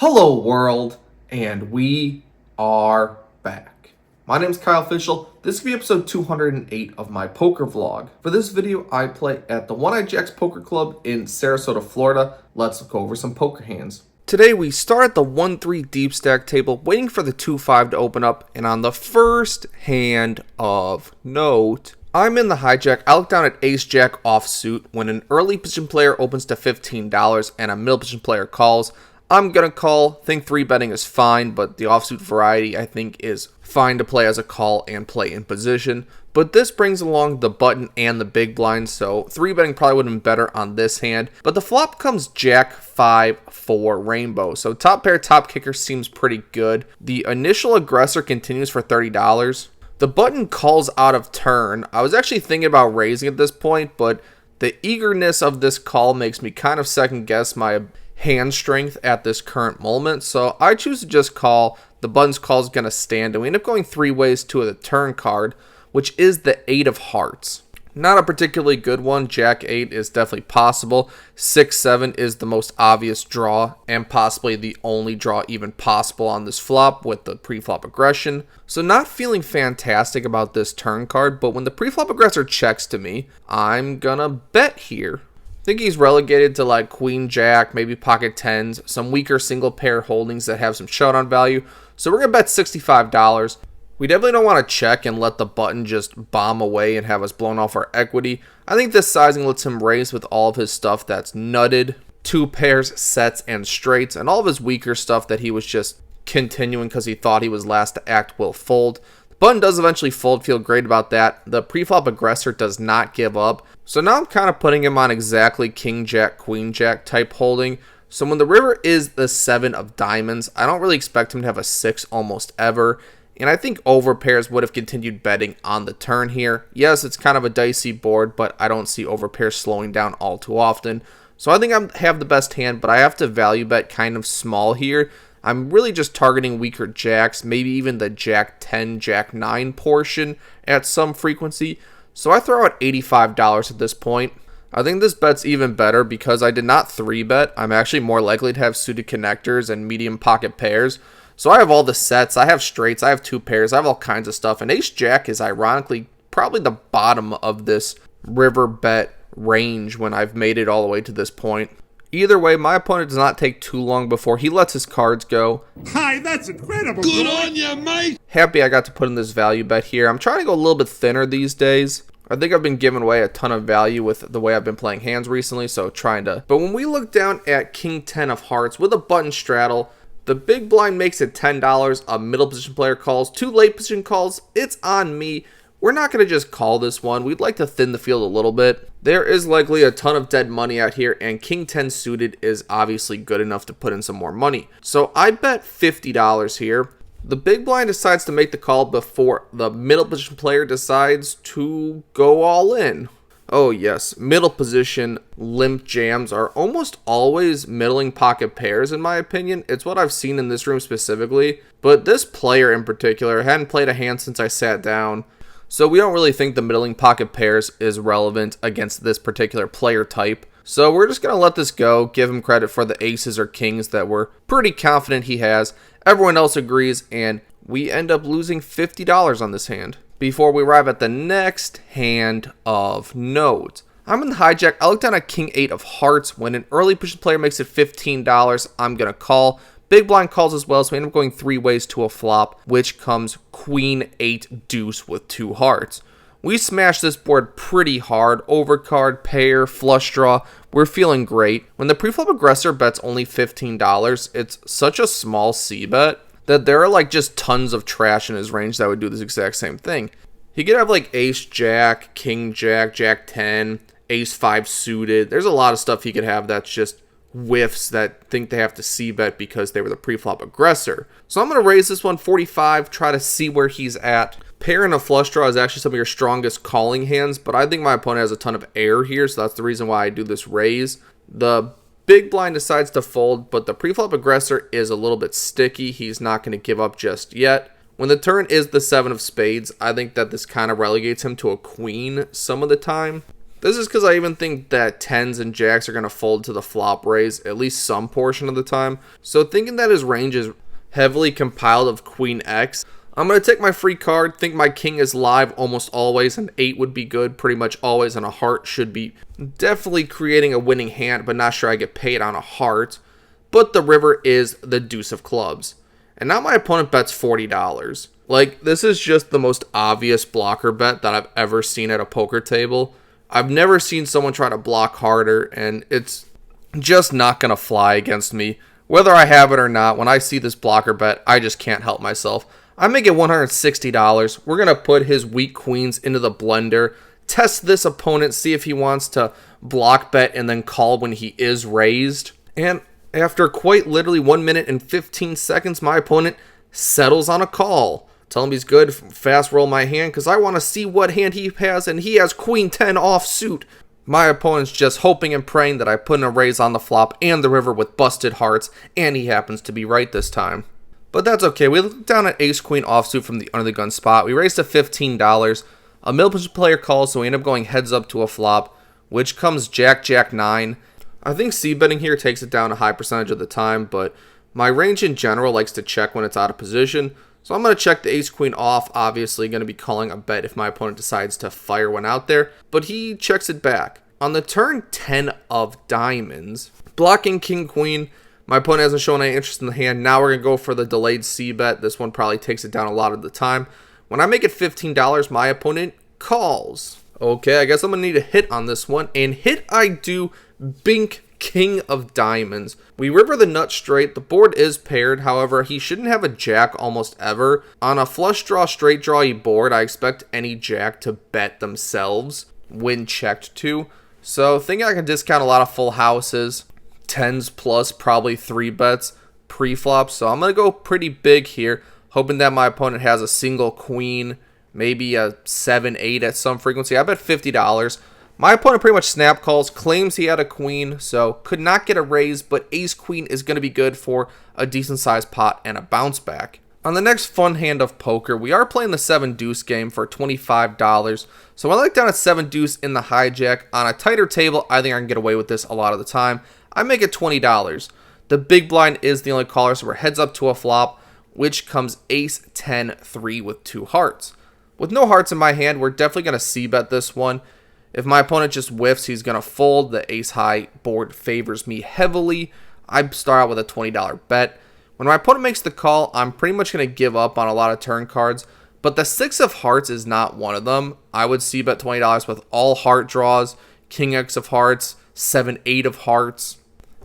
Hello world, and we are back. My name is Kyle Fischl. This will be episode 208 of my poker vlog. For this video, I play at the One-Eyed Jacks Poker Club in Sarasota, Florida. Let's go over some poker hands. Today we start at the 1-3 deep stack table, waiting for the 2-5 to open up, and on the first hand of note, I'm in the hijack. I look down at ace-jack offsuit when an early position player opens to $15 and a middle position player calls. I'm going to call. Think 3-betting is fine, but the offsuit variety I think is fine to play as a call and play in position. But this brings along the button and the big blind, so 3-betting probably would have been better on this hand. But the flop comes jack 5-4 rainbow, so top pair, top kicker seems pretty good. The initial aggressor continues for $30. The button calls out of turn. I was actually thinking about raising at this point, but the eagerness of this call makes me kind of second guess my hand strength at this current moment, so I choose to just call. The button's call is going to stand, and we end up going three ways to the turn card, which is the 8 of hearts. Not a particularly good one. Jack 8 is definitely possible. 6-7 is the most obvious draw, and possibly the only draw even possible on this flop with the pre-flop aggression. So not feeling fantastic about this turn card, but when the pre-flop aggressor checks to me, I'm gonna bet here. I think he's relegated to like queen jack, maybe pocket tens, some weaker single pair holdings that have some showdown value. So we're gonna bet $65. We definitely don't want to check and let the button just bomb away and have us blown off our equity. I think this sizing lets him raise with all of his stuff that's nutted, two pairs, sets, and straights, and all of his weaker stuff that he was just continuing because he thought he was last to act will fold. Button does eventually fold, feel great about that. The preflop aggressor does not give up. So now I'm kind of putting him on exactly king jack, queen jack type holding. So when the river is the 7 of diamonds, I don't really expect him to have a 6 almost ever. And I think overpairs would have continued betting on the turn here. Yes, it's kind of a dicey board, but I don't see overpairs slowing down all too often. So I think I have the best hand, but I have to value bet kind of small here. I'm really just targeting weaker jacks, maybe even the jack 10, jack 9 portion at some frequency. So I throw out $85 at this point. I think this bet's even better because I did not 3-bet. I'm actually more likely to have suited connectors and medium pocket pairs. So I have all the sets, I have straights, I have two pairs, I have all kinds of stuff. And ace-jack is ironically probably the bottom of this river bet range when I've made it all the way to this point. Either way, my opponent does not take too long before he lets his cards go. Hi, that's incredible. Good on you, mate. Happy I got to put in this value bet here. I'm trying to go a little bit thinner these days. I think I've been giving away a ton of value with the way I've been playing hands recently, so trying to. But when we look down at king 10 of hearts with a button straddle, the big blind makes it $10. A middle position player calls, two late position calls. It's on me. We're not going to just call this one. We'd like to thin the field a little bit. There is likely a ton of dead money out here, and king 10 suited is obviously good enough to put in some more money. So I bet $50 here. The big blind decides to make the call before the middle position player decides to go all in. Oh yes, middle position limp jams are almost always middling pocket pairs in my opinion. It's what I've seen in this room specifically, but this player in particular hadn't played a hand since I sat down. So we don't really think the middling pocket pairs is relevant against this particular player type. So we're just going to let this go, give him credit for the aces or kings that we're pretty confident he has. Everyone else agrees, and we end up losing $50 on this hand. Before we arrive at the next hand of note, I'm in the hijack. I look down at king 8 of hearts. When an early position player makes it $15, I'm going to call. Big blind calls as well, so we end up going three ways to a flop, which comes queen 8 deuce with 2 hearts. We smash this board pretty hard. Overcard, pair, flush draw. We're feeling great. When the preflop aggressor bets only $15, it's such a small C bet that there are like just tons of trash in his range that would do this exact same thing. He could have like ace jack, king jack, jack 10, ace 5 suited. There's a lot of stuff he could have that's just whiffs that think they have to c-bet because they were the preflop aggressor. So I'm going to raise this one 45, try to see where he's at. Pair and a flush draw is actually some of your strongest calling hands, but I think my opponent has a ton of air here, so that's the reason why I do this raise. The big blind decides to fold, but the preflop aggressor is a little bit sticky. He's not going to give up just yet. When the turn is the 7 of spades, I think that this kind of relegates him to a queen some of the time. This is because I even think that 10s and jacks are going to fold to the flop raise at least some portion of the time. So thinking that his range is heavily compiled of Queen X, I'm going to take my free card, think my king is live almost always, an 8 would be good pretty much always, and a heart should be definitely creating a winning hand, but not sure I get paid on a heart. But the river is the deuce of clubs. And now my opponent bets $40. Like, this is just the most obvious blocker bet that I've ever seen at a poker table. I've never seen someone try to block harder, and it's just not going to fly against me. Whether I have it or not, when I see this blocker bet, I just can't help myself. I make it $160. We're going to put his weak queens into the blender, test this opponent, see if he wants to block bet and then call when he is raised. And after quite literally 1 minute and 15 seconds, my opponent settles on a call. Tell him he's good, fast roll my hand because I want to see what hand he has, and he has Queen 10 offsuit. My opponent's just hoping and praying that I put in a raise on the flop and the river with busted hearts, and he happens to be right this time. But that's okay. We looked down at ace queen offsuit from the under the gun spot. We raised to $15. A middle position player calls, so we end up going heads up to a flop, which comes jack, jack 9. I think c-betting here takes it down a high percentage of the time, but my range in general likes to check when it's out of position. So I'm going to check the ace queen off, obviously going to be calling a bet if my opponent decides to fire one out there, but he checks it back. On the turn 10 of diamonds, blocking king queen, my opponent hasn't shown any interest in the hand. Now we're going to go for the delayed c-bet. This one probably takes it down a lot of the time. When I make it $15, my opponent calls. Okay, I guess I'm going to need a hit on this one, and hit I do. Bink, king of diamonds. We river the nut straight. The board is paired. However, he shouldn't have a jack almost ever. On a flush draw, straight draw board, I expect any jack to bet themselves when checked to. So thinking I can discount a lot of full houses. 10s plus probably 3 bets pre-flop. So I'm going to go pretty big here, hoping that my opponent has a single queen, maybe a 7-8 at some frequency. I bet $50. My opponent pretty much snap calls, claims he had a queen, so could not get a raise, but ace queen is going to be good for a decent sized pot and a bounce back. On the next fun hand of poker, we are playing the Seven-Deuce game for $25. So when I look down at Seven-Deuce in the hijack, on a tighter table, I think I can get away with this a lot of the time. I make it $20. The big blind is the only caller, so we're heads up to a flop, which comes ace 10-3 with 2 hearts. With no hearts in my hand, we're definitely going to c-bet this one. If my opponent just whiffs, he's going to fold. The ace high board favors me heavily. I start out with a $20 bet. When my opponent makes the call, I'm pretty much going to give up on a lot of turn cards, but the 6 of hearts is not one of them. I would c-bet $20 with all heart draws, king X of hearts, 7-8 of hearts,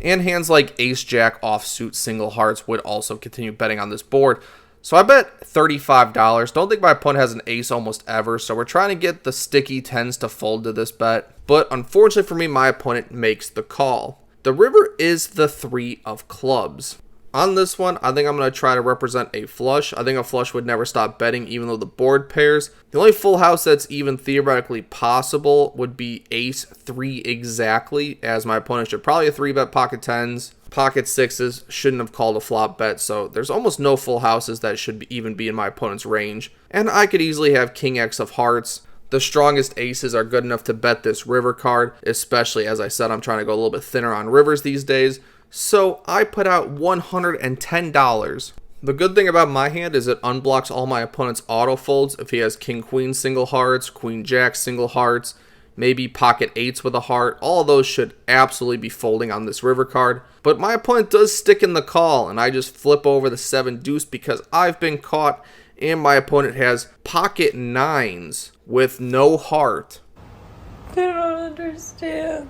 and hands like ace jack offsuit single hearts would also continue betting on this board. So I bet $35. Don't think my opponent has an ace almost ever, so we're trying to get the sticky 10s to fold to this bet. But unfortunately for me, my opponent makes the call. The river is the 3 of clubs. On this one, I think I'm going to try to represent a flush. I think a flush would never stop betting even though the board pairs. The only full house that's even theoretically possible would be ace 3 exactly, as my opponent should probably a 3-bet pocket 10s. Pocket 6s shouldn't have called a flop bet, so there's almost no full houses that should even be in my opponent's range. And I could easily have king X of hearts. The strongest aces are good enough to bet this river card, especially, as I said, I'm trying to go a little bit thinner on rivers these days. So I put out $110. The good thing about my hand is it unblocks all my opponent's auto folds if he has king queen single hearts, queen jack single hearts, maybe pocket 8s with a heart. All of those should absolutely be folding on this river card. But my opponent does stick in the call, and I just flip over the 7-deuce because I've been caught, and my opponent has pocket 9s with no heart. I don't understand.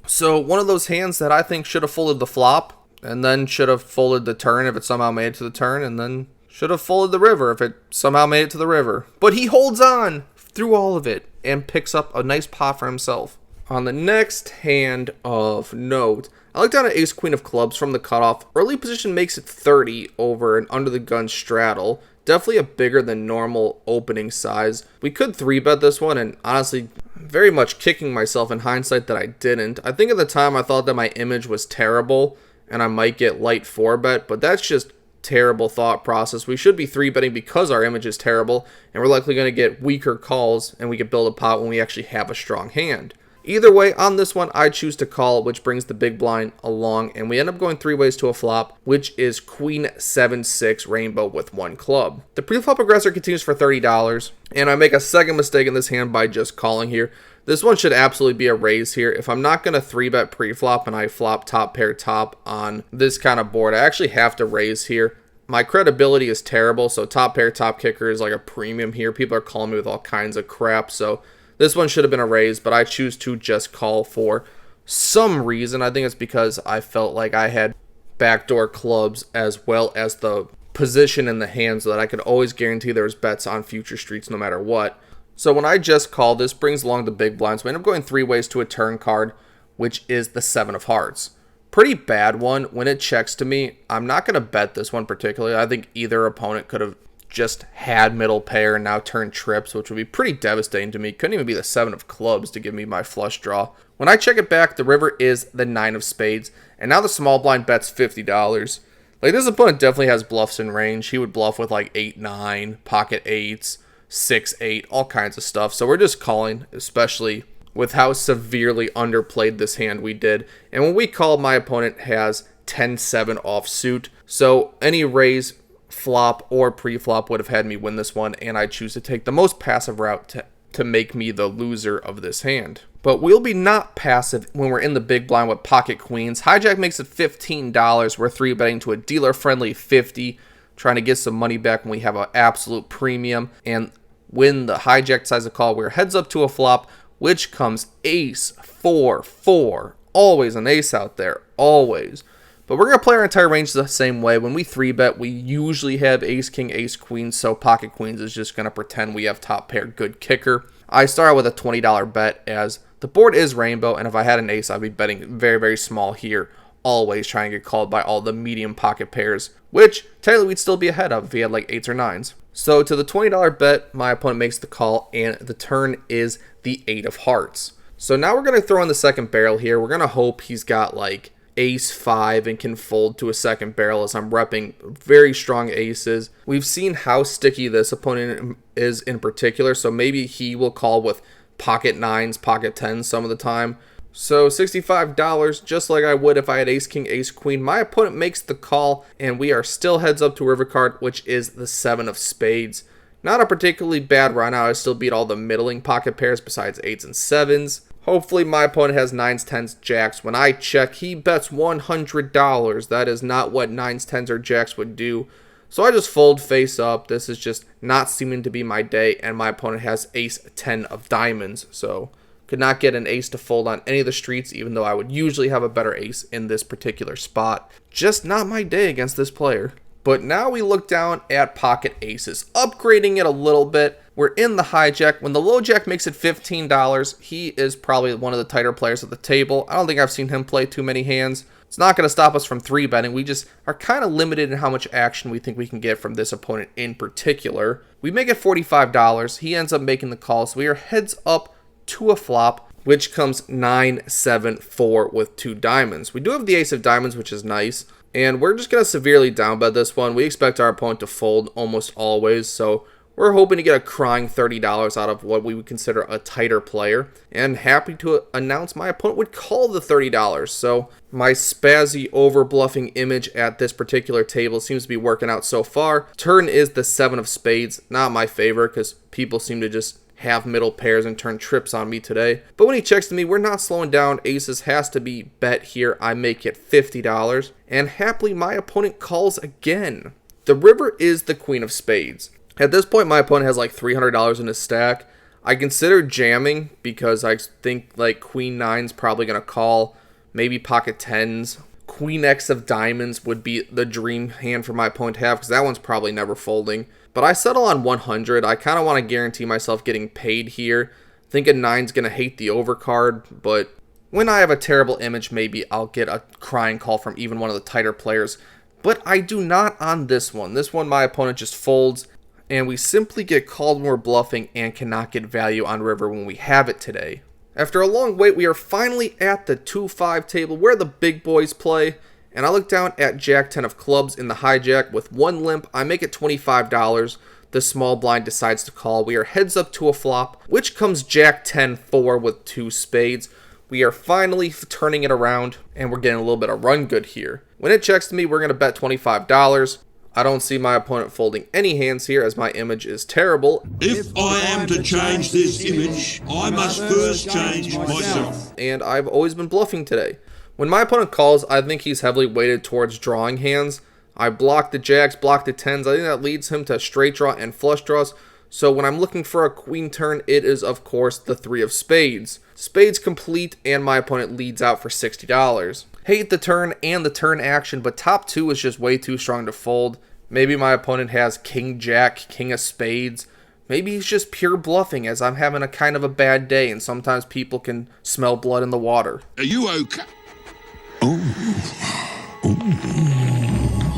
So one of those hands that I think should have folded the flop, and then should have folded the turn if it somehow made it to the turn, and then should have folded the river if it somehow made it to the river. But he holds on through all of it and picks up a nice pot for himself. On the next hand of note, I look down at ace queen of clubs from the cutoff. Early position makes it 30 over an under the gun straddle. Definitely a bigger than normal opening size. We could 3-bet this one, and honestly, very much kicking myself in hindsight that I didn't. I think at the time I thought that my image was terrible and I might get light 4-bet, but that's just terrible thought process. We should be 3-betting because our image is terrible, and we're likely going to get weaker calls, and we can build a pot when we actually have a strong hand. Either way, on this one, I choose to call, which brings the big blind along, and we end up going 3 ways to a flop, which is Queen 7-6 rainbow with 1 club. The pre-flop aggressor continues for $30, and I make a second mistake in this hand by just calling here. This one should absolutely be a raise here. If I'm not going to 3-bet pre-flop and I flop top pair top on this kind of board, I actually have to raise here. My credibility is terrible, so top pair top kicker is like a premium here. People are calling me with all kinds of crap, so this one should have been a raise, but I choose to just call for some reason. I think it's because I felt like I had backdoor clubs as well as the position in the hand so that I could always guarantee there was bets on future streets no matter what. So when I just call, this brings along the big blinds. We end up going 3 ways to a turn card, which is the 7 of hearts. Pretty bad one. When it checks to me, I'm not going to bet this one particularly. I think either opponent could have just had middle pair and now turned trips, which would be pretty devastating to me. Couldn't even be the 7 of clubs to give me my flush draw. When I check it back, the river is the 9 of spades, and now the small blind bets $50. Like, this opponent definitely has bluffs in range. He would bluff with like 8-9, pocket 8s, 6-8, all kinds of stuff. So we're just calling, especially with how severely underplayed this hand we did. And when we call, my opponent has 10-7 offsuit. So any raise, flop, or pre-flop would have had me win this one, and I choose to take the most passive route to make me the loser of this hand. But we'll be not passive when we're in the big blind with pocket queens. Hijack makes it $15. We're 3-betting to a dealer-friendly $50, trying to get some money back when we have an absolute premium. And when the hijack decides to call, we're heads up to a flop, which comes ace, 4-4. Always an ace out there, always. But we're going to play our entire range the same way. When we 3-bet, we usually have ace, king, ace, queen, so pocket queens is just going to pretend we have top pair good kicker. I start out with a $20 bet as the board is rainbow, and if I had an ace, I'd be betting very, very small here, always trying to get called by all the medium pocket pairs, which technically we'd still be ahead of if he had like 8s or 9s. So to the $20 bet, my opponent makes the call, and the turn is the 8 of hearts. So now we're going to throw in the second barrel here. We're going to hope he's got like ace 5 and can fold to a second barrel as I'm repping very strong aces. We've seen how sticky this opponent is in particular, so maybe he will call with pocket 9s, pocket 10s some of the time. So $65, just like I would if I had ace, king, ace, queen. My opponent makes the call, and we are still heads up to river card, which is the 7 of spades. Not a particularly bad run out. I still beat all the middling pocket pairs besides 8s and 7s. Hopefully my opponent has 9s, 10s, jacks. When I check, he bets $100. That is not what 9s, 10s, or jacks would do. So I just fold face up. This is just not seeming to be my day, and my opponent has ace 10 of diamonds. So could not get an ace to fold on any of the streets, even though I would usually have a better ace in this particular spot. Just not my day against this player. But now we look down at pocket aces, upgrading it a little bit. We're in the hijack. When the low jack makes it $15, he is probably one of the tighter players at the table. I don't think I've seen him play too many hands. It's not going to stop us from 3-betting. We just are kind of limited in how much action we think we can get from this opponent in particular. We make it $45. He ends up making the call, so we are heads up to a flop, which comes 9-7-4 with 2 diamonds. We do have the ace of diamonds, which is nice. And we're just going to severely downbet this one. We expect our opponent to fold almost always, so we're hoping to get a crying $30 out of what we would consider a tighter player. And happy to announce my opponent would call the $30. So my spazzy over-bluffing image at this particular table seems to be working out so far. Turn is the 7 of spades. Not my favorite because people seem to just have middle pairs and turn trips on me today. But when he checks to me, we're not slowing down. Aces has to be bet here. I make it $50. And happily, my opponent calls again. The river is the queen of spades. At this point, my opponent has like $300 in his stack. I consider jamming because I think like queen 9's probably going to call. Maybe pocket 10s. Queen X of diamonds would be the dream hand for my opponent to have because that one's probably never folding. But I settle on 100. I kind of want to guarantee myself getting paid here. Thinking 9's going to hate the overcard, but when I have a terrible image, maybe I'll get a crying call from even one of the tighter players. But I do not on this one. This one, my opponent just folds, and we simply get called when we're bluffing and cannot get value on river when we have it today. After a long wait, we are finally at the 2-5 table where the big boys play, and I look down at Jack 10 of clubs in the hijack with one limp. I make it $25. The small blind decides to call. We are heads up to a flop, which comes Jack 10-4 with 2 spades. We are finally turning it around, and we're getting a little bit of run good here. When it checks to me, we're going to bet $25. I don't see my opponent folding any hands here as my image is terrible. If I am to change this image, I must first change myself. And I've always been bluffing today. When my opponent calls, I think he's heavily weighted towards drawing hands. I block the jacks, block the tens. I think that leads him to straight draw and flush draws. So when I'm looking for a queen turn, it is, of course, the 3 of spades. Spades complete, and my opponent leads out for $60. Hate the turn and the turn action, but top 2 is just way too strong to fold. Maybe my opponent has king jack, king of spades. Maybe he's just pure bluffing, as I'm having a kind of a bad day, and sometimes people can smell blood in the water. Are you okay?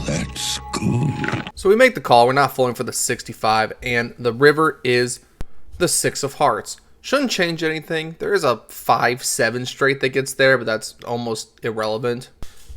That's good. So we make the call. We're not falling for the 65, and the river is the 6 of hearts. Shouldn't change anything. There is a 5-7 straight that gets there, but that's almost irrelevant.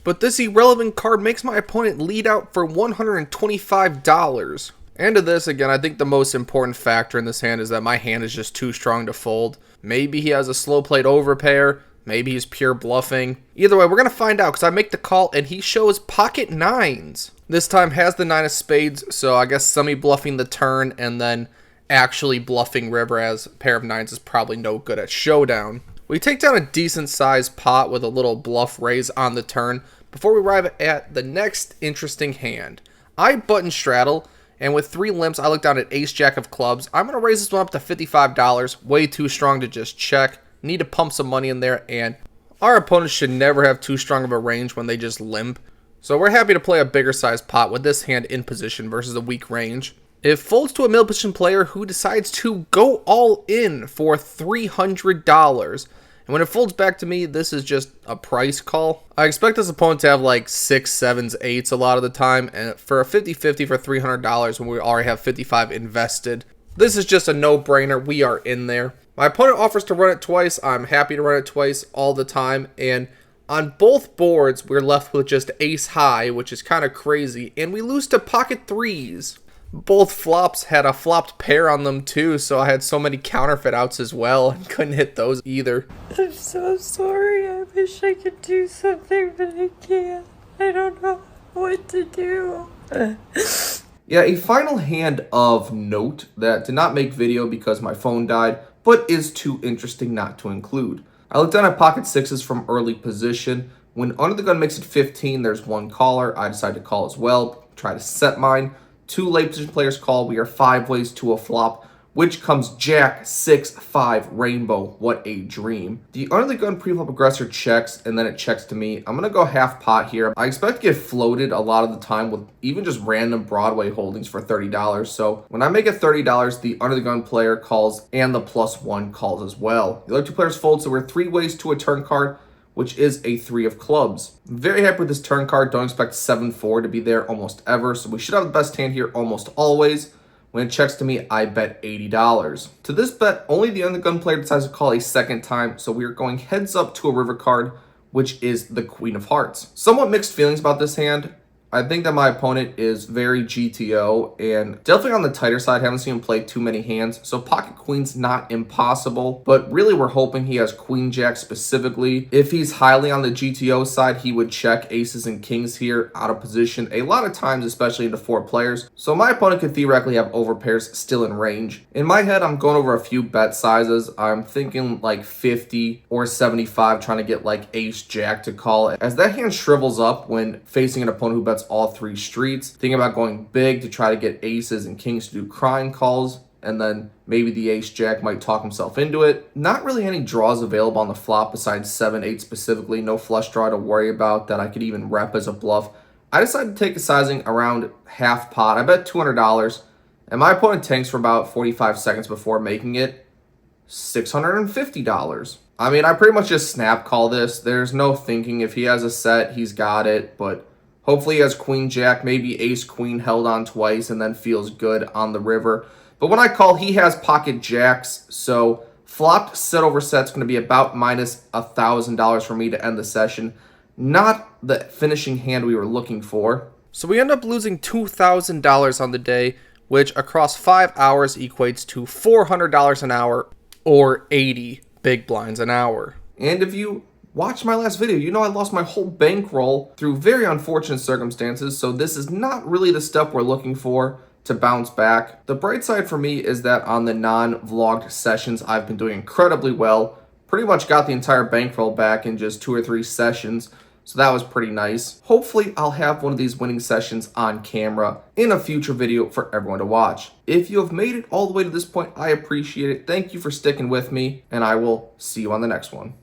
But this irrelevant card makes my opponent lead out for $125. And to this, again, I think the most important factor in this hand is that my hand is just too strong to fold. Maybe he has a slow played overpair. Maybe he's pure bluffing. Either way, we're going to find out because I make the call and he shows pocket 9s. This time has the 9 of spades, so I guess semi-bluffing the turn and then actually bluffing river, as a pair of 9s is probably no good at showdown. We take down a decent sized pot with a little bluff raise on the turn before we arrive at the next interesting hand. I button straddle, and with 3 limps, I look down at ace jack of clubs. I'm going to raise this one up to $55, way too strong to just check. Need to pump some money in there, and our opponents should never have too strong of a range when they just limp. So we're happy to play a bigger sized pot with this hand in position versus a weak range. It folds to a middle position player who decides to go all in for $300. And when it folds back to me, this is just a price call. I expect this opponent to have like 6, 7s, 8s a lot of the time. And for a 50-50 for $300 when we already have 55 invested, this is just a no-brainer. We are in there. My opponent offers to run it twice. I'm happy to run it twice all the time. And on both boards, we're left with just ace high, which is kind of crazy. And we lose to pocket 3s. Both flops had a flopped pair on them too, so I had so many counterfeit outs as well and couldn't hit those either. I'm so sorry. I wish I could do something, but I can't. I don't know what to do. Yeah, a final hand of note that did not make video because my phone died, but is too interesting not to include. I looked down at pocket 6s from early position. When under the gun makes it 15, there's one caller. I decide to call as well, try to set mine. 2 late position players call. We are 5 ways to a flop, which comes Jack 6-5 rainbow. What a dream. The under the gun pre-flop aggressor checks, and then it checks to me. I'm gonna go half pot here. I expect to get floated a lot of the time with even just random Broadway holdings for $30. So when I make it $30, the under the gun player calls and the +1 calls as well. The other 2 players fold, so we're 3 ways to a turn card, which is a 3 of clubs. Very happy with this turn card. Don't expect 7-4 to be there almost ever, so we should have the best hand here almost always. When it checks to me, I bet $80. To this bet, only the undergun player decides to call a second time, so we are going heads up to a river card, which is the Queen of Hearts. Somewhat mixed feelings about this hand. I think that my opponent is very GTO and definitely on the tighter side. Haven't seen him play too many hands, so pocket queen's not impossible, but really we're hoping he has queen jack specifically. If he's highly on the GTO side, he would check aces and kings here out of position a lot of times, especially into 4 players. So my opponent could theoretically have overpairs still in range. In my head, I'm going over a few bet sizes. I'm thinking like 50 or 75, trying to get like ace jack to call it, as that hand shrivels up when facing an opponent who bets all 3 streets. Thinking about going big to try to get aces and kings to do crying calls, and then maybe the ace jack might talk himself into it. Not really any draws available on the flop besides 7-8 specifically. No flush draw to worry about that I could even rep as a bluff. I decided to take a sizing around half pot. I bet $200, and my opponent tanks for about 45 seconds before making it $650. I mean, I pretty much just snap call this. There's no thinking. If he has a set, he's got it, but hopefully he has queen jack, maybe ace queen held on twice and then feels good on the river. But when I call, he has pocket jacks, so flopped set over set's going to be about minus $1,000 for me to end the session. not the finishing hand we were looking for. So we end up losing $2,000 on the day, which across 5 hours equates to $400 an hour or 80 big blinds an hour. And if you watched my last video, you know I lost my whole bankroll through very unfortunate circumstances, so this is not really the step we're looking for to bounce back. The bright side for me is that on the non-vlogged sessions, I've been doing incredibly well. Pretty much got the entire bankroll back in just 2 or 3 sessions, so that was pretty nice. Hopefully, I'll have one of these winning sessions on camera in a future video for everyone to watch. If you have made it all the way to this point, I appreciate it. Thank you for sticking with me, and I will see you on the next one.